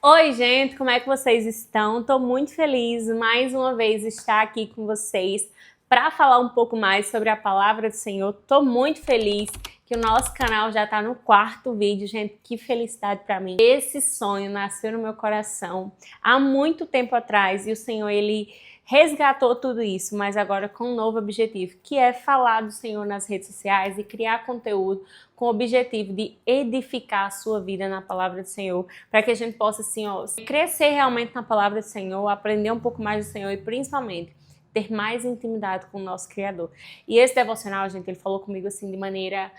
Oi, gente, como é que vocês estão? Estou muito feliz mais uma vez estar aqui com vocês para falar um pouco mais sobre a palavra do Senhor. Estou muito feliz que o nosso canal já está no 4º vídeo, gente. Que felicidade para mim. Esse sonho nasceu no meu coração há muito tempo atrás e o Senhor, ele resgatou tudo isso, mas agora com um novo objetivo, que é falar do Senhor nas redes sociais e criar conteúdo com o objetivo de edificar a sua vida na palavra do Senhor, para que a gente possa, assim, crescer realmente na palavra do Senhor, aprender um pouco mais do Senhor e principalmente ter mais intimidade com o nosso Criador. E esse devocional, gente, ele falou comigo assim de maneira...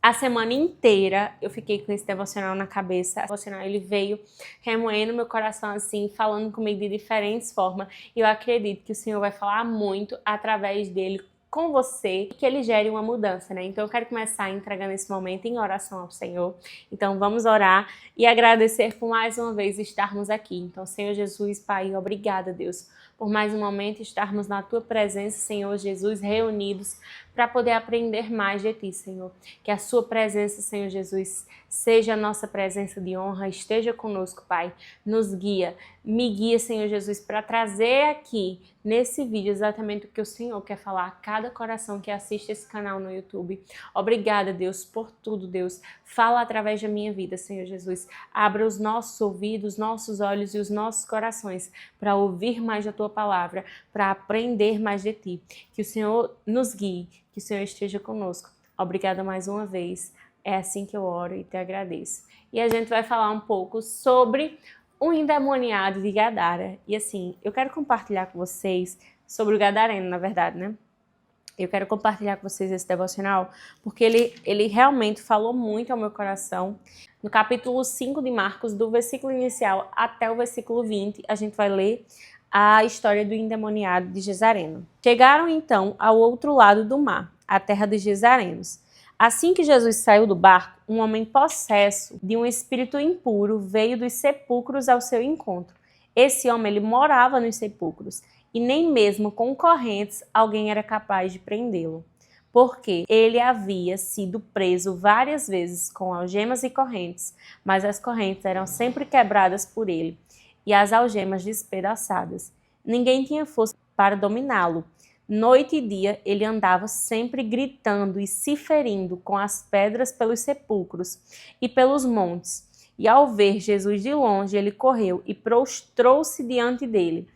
A semana inteira eu fiquei com esse devocional na cabeça. O devocional, ele veio remoendo meu coração assim, falando comigo de diferentes formas. E eu acredito que o Senhor vai falar muito através dele com você, que ele gere uma mudança, né? Então eu quero começar entregando esse momento em oração ao Senhor. Então vamos orar e agradecer por mais uma vez estarmos aqui. Então, Senhor Jesus, Pai, obrigada, Deus, por mais um momento estarmos na Tua presença, Senhor Jesus, reunidos para poder aprender mais de Ti, Senhor. Que a Sua presença, Senhor Jesus, seja a nossa presença de honra, esteja conosco, Pai. Nos guia, me guia, Senhor Jesus, para trazer aqui, nesse vídeo, exatamente o que o Senhor quer falar a cada coração que assiste esse canal no YouTube. Obrigada, Deus, por tudo, Deus. Fala através da minha vida, Senhor Jesus. Abra os nossos ouvidos, nossos olhos e os nossos corações para ouvir mais da Tua palavra, para aprender mais de Ti. Que o Senhor nos guie, que o Senhor esteja conosco. Obrigada mais uma vez. É assim que eu oro e te agradeço. E a gente vai falar um pouco sobre o endemoniado de Gadara. E assim, eu quero compartilhar com vocês sobre o gadareno, na verdade, né? Eu quero compartilhar com vocês esse devocional porque ele realmente falou muito ao meu coração. No capítulo 5 de Marcos, do versículo inicial até o versículo 20, a gente vai ler a história do endemoniado de Gesareno. Chegaram então ao outro lado do mar, a terra dos Gesarenos. Assim que Jesus saiu do barco, um homem possesso de um espírito impuro veio dos sepulcros ao seu encontro. Esse homem, ele morava nos sepulcros e nem mesmo com correntes alguém era capaz de prendê-lo, porque ele havia sido preso várias vezes com algemas e correntes, mas as correntes eram sempre quebradas por ele e as algemas despedaçadas. Ninguém tinha força para dominá-lo. Noite e dia ele andava sempre gritando e se ferindo com as pedras pelos sepulcros e pelos montes. E ao ver Jesus de longe, ele correu e prostrou-se diante dele,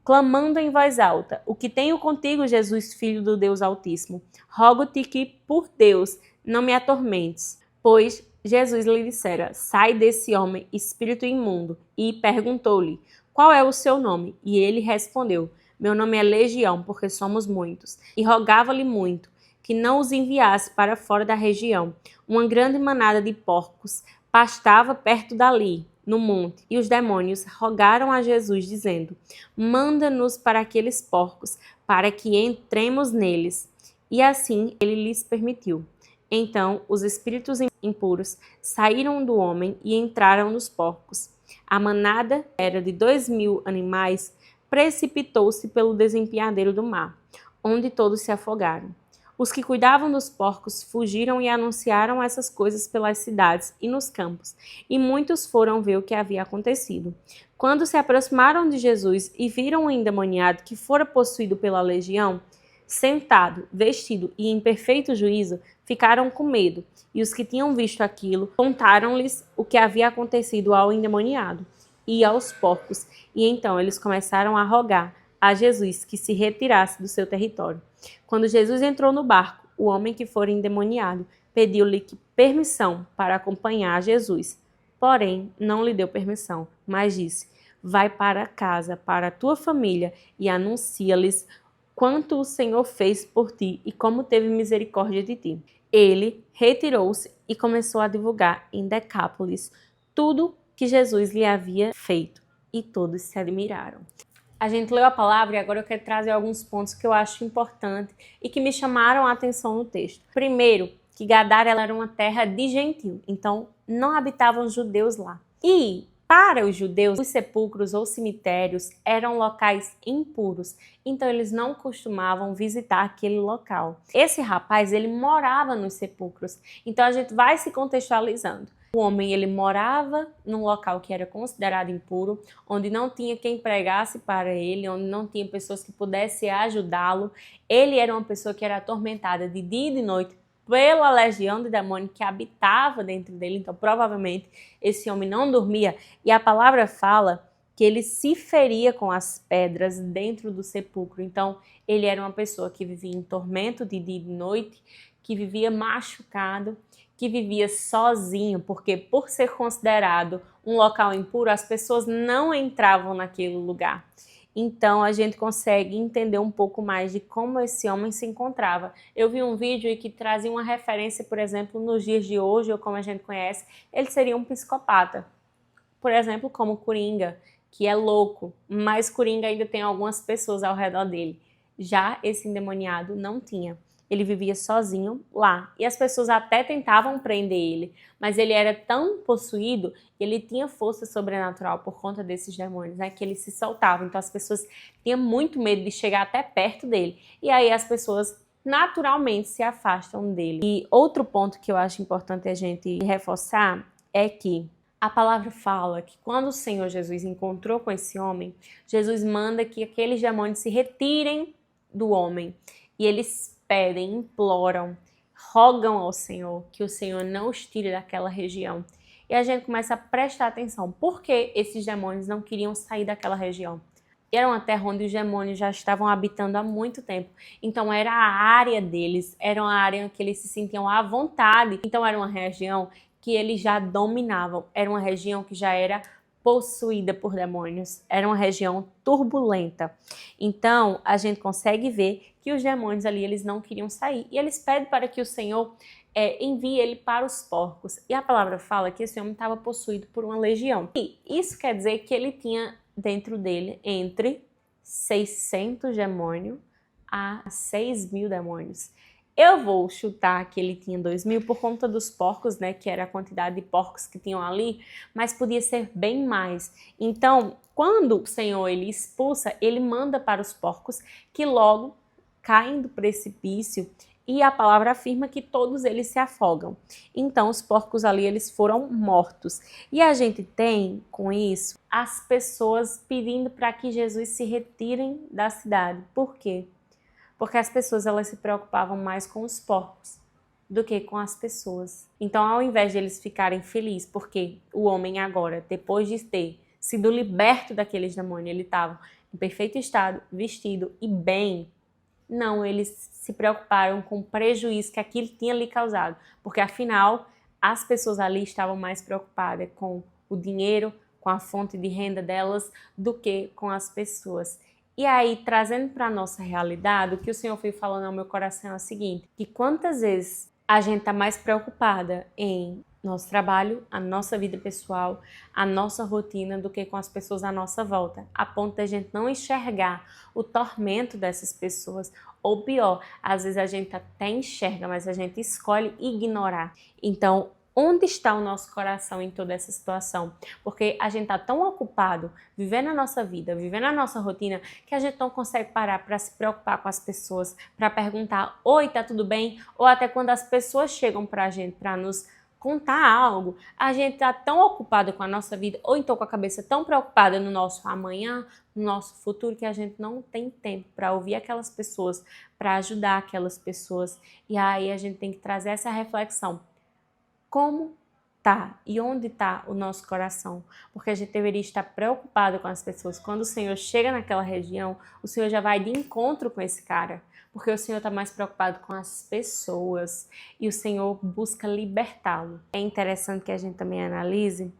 clamando em voz alta: O que tenho contigo, Jesus, filho do Deus Altíssimo? Rogo-te que, por Deus, não me atormentes. Pois Jesus lhe dissera: Sai desse homem, espírito imundo. E perguntou-lhe: Qual é o seu nome? E ele respondeu: Meu nome é Legião, porque somos muitos. E rogava-lhe muito que não os enviasse para fora da região. Uma grande manada de porcos pastava perto dali, no monte, e os demônios rogaram a Jesus, dizendo: Manda-nos para aqueles porcos, para que entremos neles. E assim ele lhes permitiu. Então os espíritos impuros saíram do homem e entraram nos porcos. A manada era de 2.000 animais, precipitou-se pelo desempenhadeiro do mar, onde todos se afogaram. Os que cuidavam dos porcos fugiram e anunciaram essas coisas pelas cidades e nos campos, e muitos foram ver o que havia acontecido. Quando se aproximaram de Jesus e viram o endemoniado que fora possuído pela legião, sentado, vestido e em perfeito juízo, ficaram com medo, e os que tinham visto aquilo contaram-lhes o que havia acontecido ao endemoniado e aos porcos, e então eles começaram a rogar a Jesus que se retirasse do seu território. Quando Jesus entrou no barco, o homem que fora endemoniado pediu-lhe permissão para acompanhar Jesus. Porém, não lhe deu permissão, mas disse: Vai para casa, para a tua família, e anuncia-lhes quanto o Senhor fez por ti e como teve misericórdia de ti. Ele retirou-se e começou a divulgar em Decápolis tudo que Jesus lhe havia feito, e todos se admiraram. A gente leu a palavra e agora eu quero trazer alguns pontos que eu acho importantes e que me chamaram a atenção no texto. Primeiro, que Gadara era uma terra de gentil, então não habitavam judeus lá. E para os judeus, os sepulcros ou cemitérios eram locais impuros, então eles não costumavam visitar aquele local. Esse rapaz, ele morava nos sepulcros, então a gente vai se contextualizando. O homem, ele morava num local que era considerado impuro, onde não tinha quem pregasse para ele, onde não tinha pessoas que pudessem ajudá-lo. Ele era uma pessoa que era atormentada de dia e de noite pela legião de demônios que habitava dentro dele. Então, provavelmente, esse homem não dormia. E a palavra fala que ele se feria com as pedras dentro do sepulcro. Então, ele era uma pessoa que vivia em tormento de dia e de noite, que vivia machucado, que vivia sozinho, porque por ser considerado um local impuro, as pessoas não entravam naquele lugar. Então, a gente consegue entender um pouco mais de como esse homem se encontrava. Eu vi um vídeo que trazia uma referência, por exemplo, nos dias de hoje, ou como a gente conhece, ele seria um psicopata. Por exemplo, como Coringa, que é louco, mas Coringa ainda tem algumas pessoas ao redor dele. Já esse endemoniado não tinha. Ele vivia sozinho lá. E as pessoas até tentavam prender ele, mas ele era tão possuído, ele tinha força sobrenatural por conta desses demônios, né, que ele se soltava. Então as pessoas tinham muito medo de chegar até perto dele. E aí as pessoas naturalmente se afastam dele. E outro ponto que eu acho importante a gente reforçar é que a palavra fala que quando o Senhor Jesus encontrou com esse homem, Jesus manda que aqueles demônios se retirem do homem. E eles pedem, imploram, rogam ao Senhor que o Senhor não os tire daquela região. E a gente começa a prestar atenção. Por que esses demônios não queriam sair daquela região? Era uma terra onde os demônios já estavam habitando há muito tempo. Então era a área deles, era uma área que eles se sentiam à vontade. Então era uma região que eles já dominavam. Era uma região que já era possuída por demônios. Era uma região turbulenta. Então, a gente consegue ver que os demônios ali, eles não queriam sair. E eles pedem para que o Senhor envie ele para os porcos. E a palavra fala que esse homem estava possuído por uma legião. E isso quer dizer que ele tinha dentro dele entre 600 demônios a 6.000 demônios. Eu vou chutar que ele tinha 2.000 por conta dos porcos, né? Que era a quantidade de porcos que tinham ali, mas podia ser bem mais. Então, quando o Senhor ele expulsa, ele manda para os porcos que logo caem do precipício e a palavra afirma que todos eles se afogam. Então, os porcos ali eles foram mortos. E a gente tem com isso as pessoas pedindo para que Jesus se retirem da cidade. Por quê? Porque as pessoas elas se preocupavam mais com os porcos do que com as pessoas. Então, ao invés de eles ficarem felizes, porque o homem agora, depois de ter sido liberto daqueles demônios, ele estava em perfeito estado, vestido e bem, não, eles se preocuparam com o prejuízo que aquilo tinha lhe causado, porque afinal, as pessoas ali estavam mais preocupadas com o dinheiro, com a fonte de renda delas, do que com as pessoas. E aí, trazendo para a nossa realidade, o que o Senhor foi falando ao meu coração é o seguinte, que quantas vezes a gente está mais preocupada em nosso trabalho, a nossa vida pessoal, a nossa rotina, do que com as pessoas à nossa volta, a ponto de a gente não enxergar o tormento dessas pessoas, ou pior, às vezes a gente até enxerga, mas a gente escolhe ignorar. Então, onde está o nosso coração em toda essa situação? Porque a gente está tão ocupado, vivendo a nossa vida, vivendo a nossa rotina, que a gente não consegue parar para se preocupar com as pessoas, para perguntar, oi, tá tudo bem? Ou até quando as pessoas chegam para a gente para nos contar algo, a gente está tão ocupado com a nossa vida, ou então com a cabeça tão preocupada no nosso amanhã, no nosso futuro, que a gente não tem tempo para ouvir aquelas pessoas, para ajudar aquelas pessoas. E aí a gente tem que trazer essa reflexão. Como tá e onde está o nosso coração? Porque a gente deveria estar preocupado com as pessoas. Quando o Senhor chega naquela região, o Senhor já vai de encontro com esse cara, porque o Senhor está mais preocupado com as pessoas e o Senhor busca libertá-lo. É interessante que a gente também analise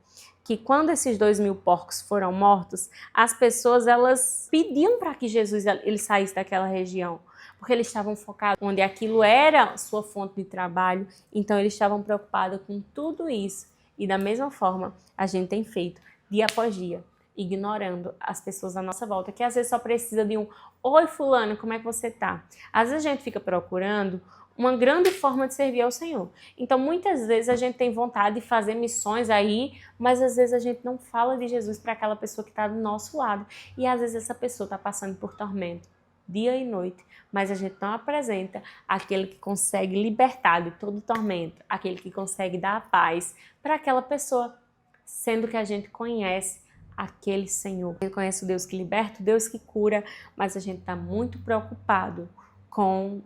que quando esses 2.000 porcos foram mortos, as pessoas elas pediam para que Jesus ele saísse daquela região, porque eles estavam focados onde aquilo era sua fonte de trabalho, então eles estavam preocupados com tudo isso. E da mesma forma, a gente tem feito dia após dia, ignorando as pessoas à nossa volta, que às vezes só precisa de um oi fulano, como é que você tá? Às vezes a gente fica procurando uma grande forma de servir ao Senhor. Então muitas vezes a gente tem vontade de fazer missões aí, mas às vezes a gente não fala de Jesus para aquela pessoa que está do nosso lado. E às vezes essa pessoa está passando por tormento. dia e noite, mas a gente não apresenta aquele que consegue libertar de todo tormento, aquele que consegue dar a paz para aquela pessoa, sendo que a gente conhece aquele Senhor. A gente conhece o Deus que liberta, o Deus que cura, mas a gente está muito preocupado com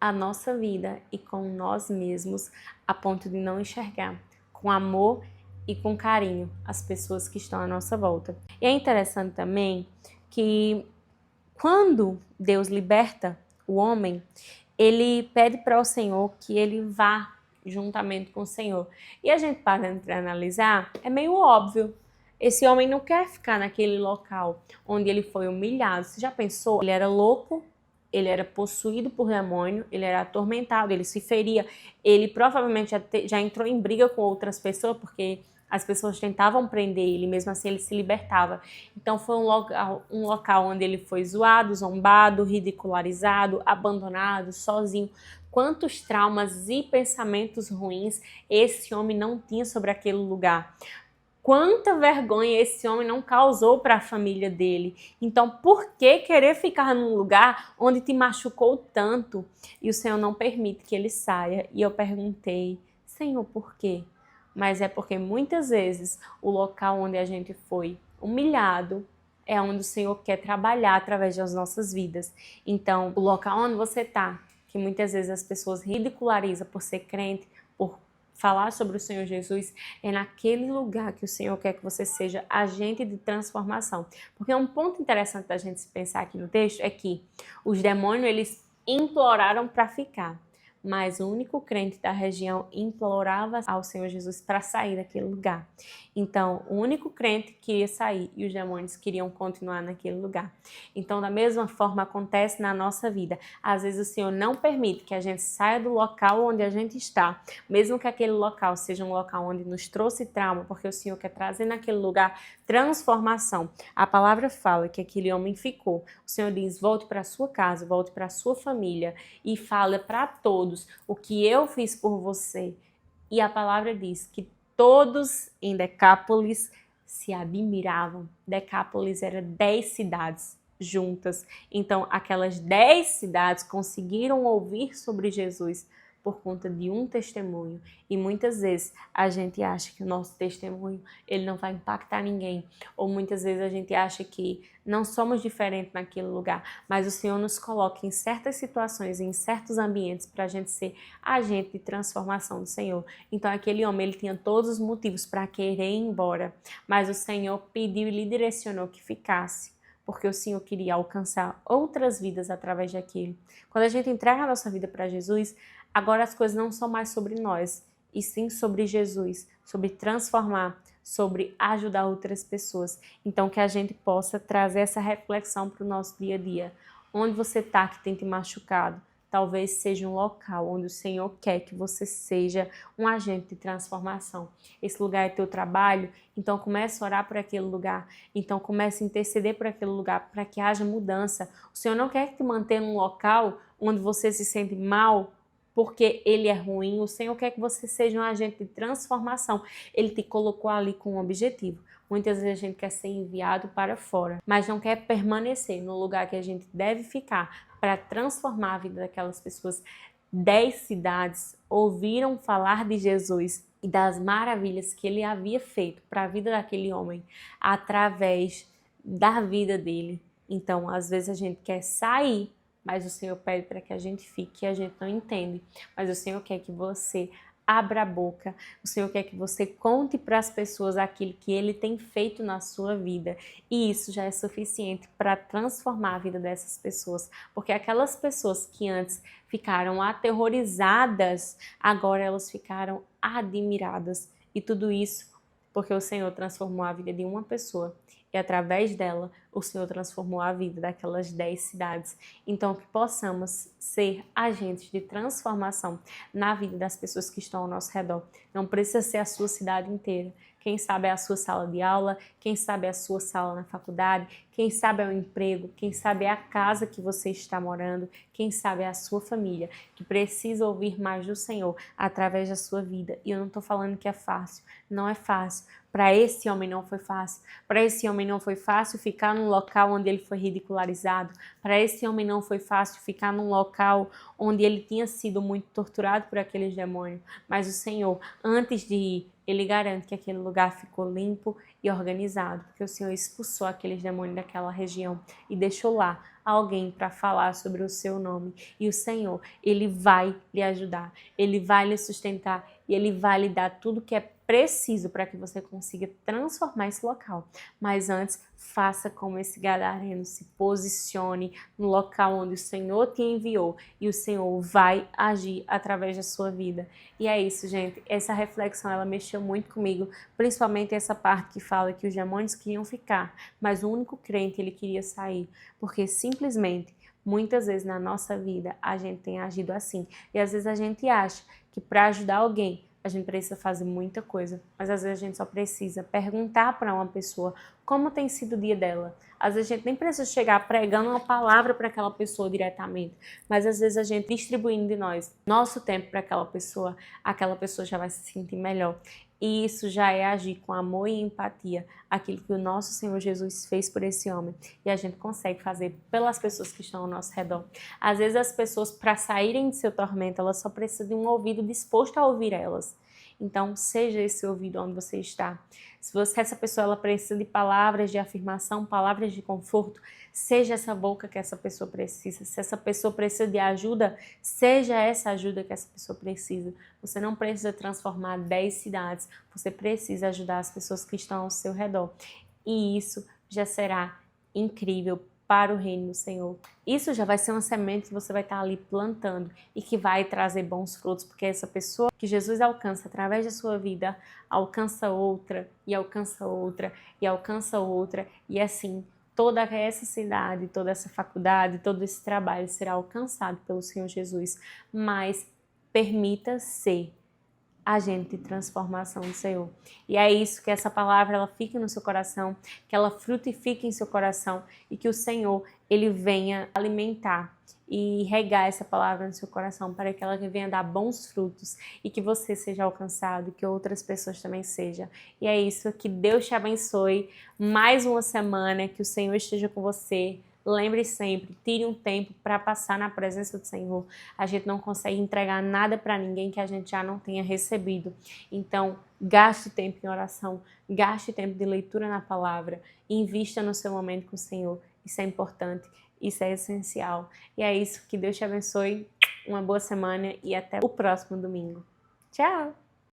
a nossa vida e com nós mesmos, a ponto de não enxergar com amor e com carinho as pessoas que estão à nossa volta. E é interessante também que quando Deus liberta o homem, ele pede para o Senhor que ele vá juntamente com o Senhor. E a gente para para analisar, é meio óbvio. Esse homem não quer ficar naquele local onde ele foi humilhado. Você já pensou? Ele era louco, ele era possuído por demônio, ele era atormentado, ele se feria. Ele provavelmente já entrou em briga com outras pessoas, porque as pessoas tentavam prender ele, mesmo assim ele se libertava. Então foi um local onde ele foi zoado, zombado, ridicularizado, abandonado, sozinho. Quantos traumas e pensamentos ruins esse homem não tinha sobre aquele lugar. Quanta vergonha esse homem não causou para a família dele. Então, por que querer ficar num lugar onde te machucou tanto? E o Senhor não permite que ele saia. E eu perguntei, Senhor, por quê? Mas é porque muitas vezes o local onde a gente foi humilhado é onde o Senhor quer trabalhar através das nossas vidas. Então, o local onde você está, que muitas vezes as pessoas ridicularizam por ser crente, por falar sobre o Senhor Jesus, é naquele lugar que o Senhor quer que você seja agente de transformação. Porque um ponto interessante da gente se pensar aqui no texto é que os demônios, eles imploraram para ficar, mas o único crente da região implorava ao Senhor Jesus para sair daquele lugar. Então, o único crente queria sair e os demônios queriam continuar naquele lugar. Então, da mesma forma, acontece na nossa vida. Às vezes o Senhor não permite que a gente saia do local onde a gente está, mesmo que aquele local seja um local onde nos trouxe trauma, porque o Senhor quer trazer naquele lugar transformação. A palavra fala que aquele homem ficou. O Senhor diz, volte para a sua casa, volte para a sua família e fala para todos o que eu fiz por você. E a palavra diz que todos em Decápolis se admiravam. Decápolis era 10 cidades juntas. Então, aquelas 10 cidades conseguiram ouvir sobre Jesus por conta de um testemunho. E muitas vezes a gente acha que o nosso testemunho ele não vai impactar ninguém. Ou muitas vezes a gente acha que não somos diferentes naquele lugar. Mas o Senhor nos coloca em certas situações, em certos ambientes, para a gente ser agente de transformação do Senhor. Então aquele homem ele tinha todos os motivos para querer ir embora. Mas o Senhor pediu e lhe direcionou que ficasse, porque o Senhor queria alcançar outras vidas através daquilo. Quando a gente entrega a nossa vida para Jesus, agora as coisas não são mais sobre nós, e sim sobre Jesus, sobre transformar, sobre ajudar outras pessoas. Então que a gente possa trazer essa reflexão para o nosso dia a dia. Onde você está que tem te machucado? Talvez seja um local onde o Senhor quer que você seja um agente de transformação. Esse lugar é teu trabalho, então comece a orar por aquele lugar. Então comece a interceder por aquele lugar para que haja mudança. O Senhor não quer que te mantenha num local onde você se sente mal porque ele é ruim. O Senhor quer que você seja um agente de transformação. Ele te colocou ali com um objetivo. Muitas vezes a gente quer ser enviado para fora, mas não quer permanecer no lugar que a gente deve ficar para transformar a vida daquelas pessoas. 10 cidades ouviram falar de Jesus e das maravilhas que ele havia feito para a vida daquele homem através da vida dele. Então, às vezes a gente quer sair, mas o Senhor pede para que a gente fique e a gente não entende. Mas o Senhor quer que você abra a boca, o Senhor quer que você conte para as pessoas aquilo que Ele tem feito na sua vida. E isso já é suficiente para transformar a vida dessas pessoas. Porque aquelas pessoas que antes ficaram aterrorizadas, agora elas ficaram admiradas. E tudo isso porque o Senhor transformou a vida de uma pessoa. E através dela, o Senhor transformou a vida daquelas 10 cidades. Então, que possamos ser agentes de transformação na vida das pessoas que estão ao nosso redor. Não precisa ser a sua cidade inteira. quem sabe é a sua sala de aula, quem sabe é a sua sala na faculdade, quem sabe é o emprego, quem sabe é a casa que você está morando, quem sabe é a sua família, que precisa ouvir mais do Senhor através da sua vida. E eu não estou falando que é fácil, não é fácil. Para esse homem não foi fácil. Para esse homem não foi fácil ficar num local onde ele foi ridicularizado. Para esse homem não foi fácil ficar num local onde ele tinha sido muito torturado por aqueles demônios. Mas o Senhor, antes de ir, ele garante que aquele lugar ficou limpo e organizado, porque o Senhor expulsou aqueles demônios daquela região e deixou lá alguém para falar sobre o seu nome. E o Senhor, ele vai lhe ajudar, ele vai lhe sustentar e ele vai lhe dar tudo que é preciso para que você consiga transformar esse local. Mas antes, faça como esse gadareno, se posicione no local onde o Senhor te enviou e o Senhor vai agir através da sua vida. E é isso, gente. Essa reflexão, ela mexeu muito comigo, principalmente essa parte que fala que os demônios queriam ficar, mas o único crente, ele queria sair, porque simplesmente, muitas vezes na nossa vida, a gente tem agido assim. E às vezes a gente acha que para ajudar alguém, a gente precisa fazer muita coisa, mas às vezes a gente só precisa perguntar para uma pessoa como tem sido o dia dela. Às vezes a gente nem precisa chegar pregando uma palavra para aquela pessoa diretamente, mas às vezes a gente distribuindo de nós nosso tempo para aquela pessoa já vai se sentir melhor. E isso já é agir com amor e empatia, aquilo que o nosso Senhor Jesus fez por esse homem. E a gente consegue fazer pelas pessoas que estão ao nosso redor. Às vezes as pessoas, para saírem de seu tormento, elas só precisam de um ouvido disposto a ouvir elas. Então, seja esse ouvido onde você está. Se essa pessoa ela precisa de palavras de afirmação, palavras de conforto, seja essa boca que essa pessoa precisa. Se essa pessoa precisa de ajuda, seja essa ajuda que essa pessoa precisa. Você não precisa transformar 10 cidades, você precisa ajudar as pessoas que estão ao seu redor. E isso já será incrível para o reino do Senhor. Isso já vai ser uma semente que você vai estar ali plantando e que vai trazer bons frutos, porque essa pessoa que Jesus alcança através da sua vida, alcança outra, e alcança outra, e alcança outra, e assim, toda essa cidade, toda essa faculdade, todo esse trabalho será alcançado pelo Senhor Jesus. Mas permita ser agente de transformação do Senhor. E é isso, que essa palavra ela fique no seu coração, que ela frutifique em seu coração e que o Senhor ele venha alimentar e regar essa palavra no seu coração para que ela venha dar bons frutos e que você seja alcançado e que outras pessoas também sejam. E é isso, que Deus te abençoe. Mais uma semana, que o Senhor esteja com você. Lembre sempre, tire um tempo para passar na presença do Senhor. A gente não consegue entregar nada para ninguém que a gente já não tenha recebido. Então, gaste tempo em oração, gaste tempo de leitura na palavra, invista no seu momento com o Senhor. Isso é importante, isso é essencial. E é isso, que Deus te abençoe, uma boa semana e até o próximo domingo. Tchau!